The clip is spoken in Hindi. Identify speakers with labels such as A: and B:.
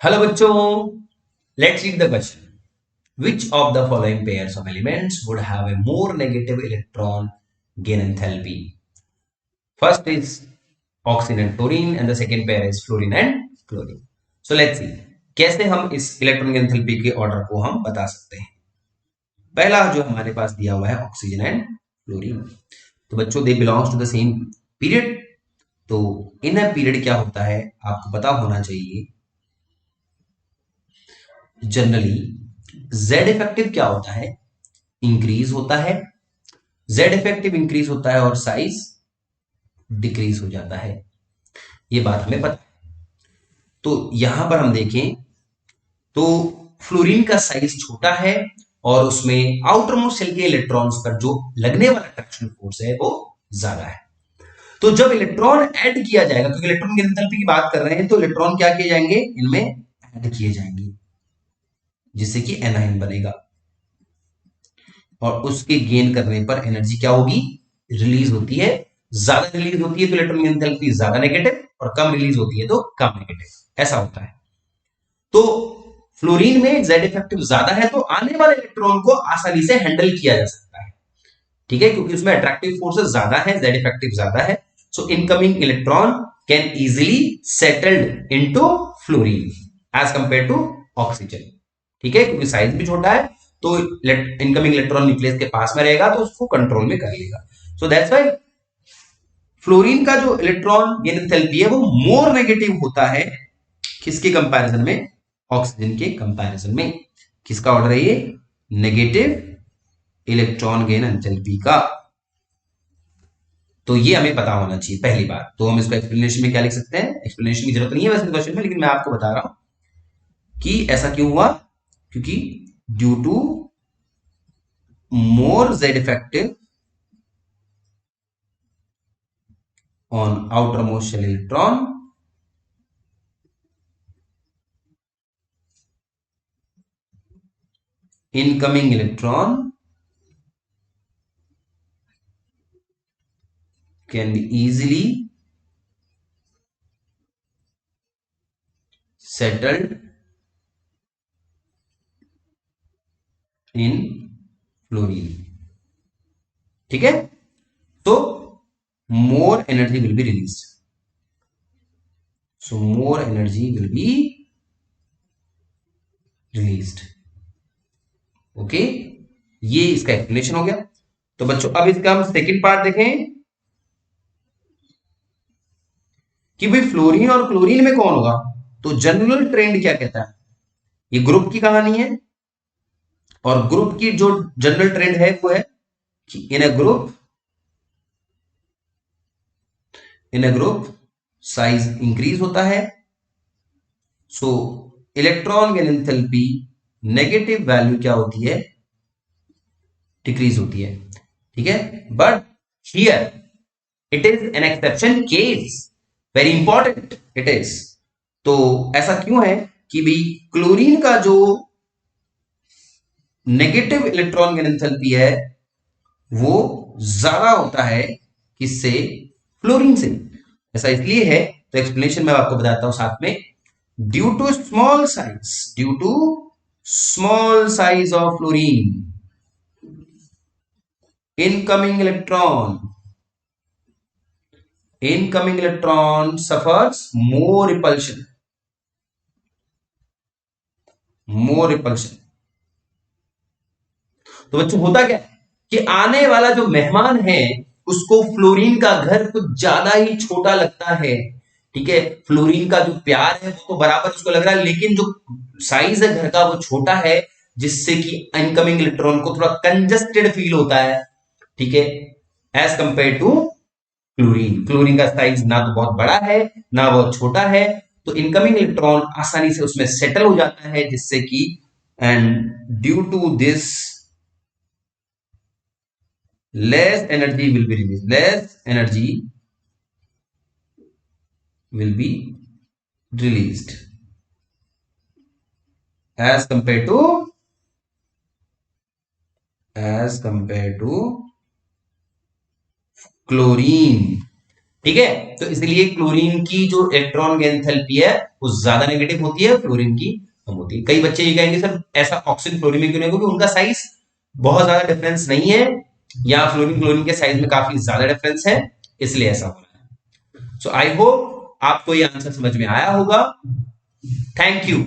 A: हेलो बच्चों, let's read the question. Which of the following pairs of elements would have a more negative electron gain enthalpy? First is oxygen and fluorine, and the second pair is fluorine and chlorine. So let's see कैसे हम इस इलेक्ट्रॉन की एंथैल्पी के ऑर्डर को हम बता सकते हैं. पहला जो हमारे पास दिया हुआ है ऑक्सीजन एंड फ्लोरीन. तो बच्चों they belongs to the same period. तो इन अ पीरियड क्या होता है आपको पता होना चाहिए. जनरली जेड इफेक्टिव क्या होता है, इंक्रीज होता है. जेड इफेक्टिव इंक्रीज होता है और साइज डिक्रीज हो जाता है. ये बात हमें पता है. तो यहां पर हम देखें तो फ्लोरीन का साइज छोटा है और उसमें आउटर मोस्ट शेल के इलेक्ट्रॉन्स पर जो लगने वाला अट्रैक्शन फोर्स है वो ज्यादा है. तो जब इलेक्ट्रॉन ऐड किया जाएगा, क्योंकि इलेक्ट्रॉन की एंथैल्पी की बात कर रहे हैं, तो इलेक्ट्रॉन क्या किए जाएंगे, इनमें ऐड किए जाएंगे जिससे कि एनाइन बनेगा. और उसके गेन करने पर एनर्जी क्या होगी, रिलीज होती है. ज्यादा रिलीज होती है तो इलेक्ट्रॉन की एंथैल्पी ज्यादा नेगेटिव, और कम रिलीज होती है तो कम नेगेटिव. ऐसा होता है. तो फ्लोरीन में जेड इफेक्टिव ज्यादा है तो आने वाले इलेक्ट्रॉन को आसानी से हैंडल किया जा सकता है. ठीक है, क्योंकि उसमें अट्रैक्टिव फोर्सेस ज्यादा है, जेड इफेक्टिव ज्यादा है. So incoming electron can easily settled into fluorine as compare to oxygen. ठीक है, क्योंकि साइज भी छोटा है तो इनकमिंग इलेक्ट्रॉन न्यूक्लियस के पास में रहेगा तो उसको कंट्रोल में कर लेगा. सो दैट्स व्हाई फ्लोरीन का जो इलेक्ट्रॉन गेन एंथैल्पी है वो मोर नेगेटिव होता है. किसके कंपैरिजन में, ऑक्सीजन के कंपैरिजन में. किसका ऑर्डर है ये, नेगेटिव इलेक्ट्रॉन गेन एंथैल्पी का. तो ये हमें पता होना चाहिए पहली बात. तो हम इसको एक्सप्लेनेशन में क्या लिख सकते हैं, एक्सप्लेनेशन की जरूरत नहीं है वैसे क्वेश्चन में, लेकिन मैं आपको बता रहा हूं कि ऐसा क्यों हुआ. क्योंकि due to more Z effective on outermost shell electron, incoming electron can be easily settled in fluorine. ठीक है, तो more energy will be released. So more energy will be released. Okay, ये इसका एक्सप्लेनेशन हो गया. तो बच्चों अब इसका हम सेकंड पार्ट देखें कि भाई फ्लोरीन और क्लोरीन में कौन होगा. तो जनरल ट्रेंड क्या कहता है, ये ग्रुप की कहानी है. और ग्रुप की जो जनरल ट्रेंड है वो है कि इन अ ग्रुप साइज इंक्रीज होता है. सो electron gain enthalpy negative value क्या होती है, डिक्रीज होती है. ठीक है, but here it is an exception case, very important it is. तो ऐसा क्यों है कि भाई क्लोरीन का जो नेगेटिव इलेक्ट्रॉन गेन एंथैल्पी है वो ज्यादा होता है किससे, फ्लोरीन से. ऐसा इसलिए है, तो एक्सप्लेनेशन मैं आपको बताता हूं साथ में. Due to small size of fluorine, incoming electron suffers more repulsion. तो बच्चों होता क्या है कि आने वाला जो मेहमान है उसको फ्लोरीन का घर कुछ ज्यादा ही छोटा लगता है. ठीक है, फ्लोरीन का जो प्यार है वो तो बराबर उसको लग रहा है, लेकिन जो साइज है घर का वो छोटा है, जिससे कि इनकमिंग इलेक्ट्रॉन को थोड़ा कंजस्टेड फील होता है. ठीक है, एज कंपेयर टू क्लोरीन का साइज ना तो बहुत बड़ा है ना बहुत छोटा है, तो इनकमिंग इलेक्ट्रॉन आसानी से उसमें सेटल हो जाता है, जिससे कि and due to this less energy will be released as compared to chlorine. ठीक है। तो इसलिए क्लोरीन की जो इलेक्ट्रॉन एंथैल्पी है वो ज्यादा नेगेटिव होती है, फ्लोरीन की कम होती है। कई बच्चे ये कहेंगे सर ऐसा ऑक्सीजन क्लोरीन में क्यों नहीं, क्योंकि उनका साइज बहुत ज्यादा डिफरेंस नहीं है, या फ्लोरीन क्लोरीन के साइज में काफी ज्यादा डिफरेंस है, इसलिए ऐसा हो रहा है। सो आई होप आपको ये आंसर समझ में आया होगा। Thank you.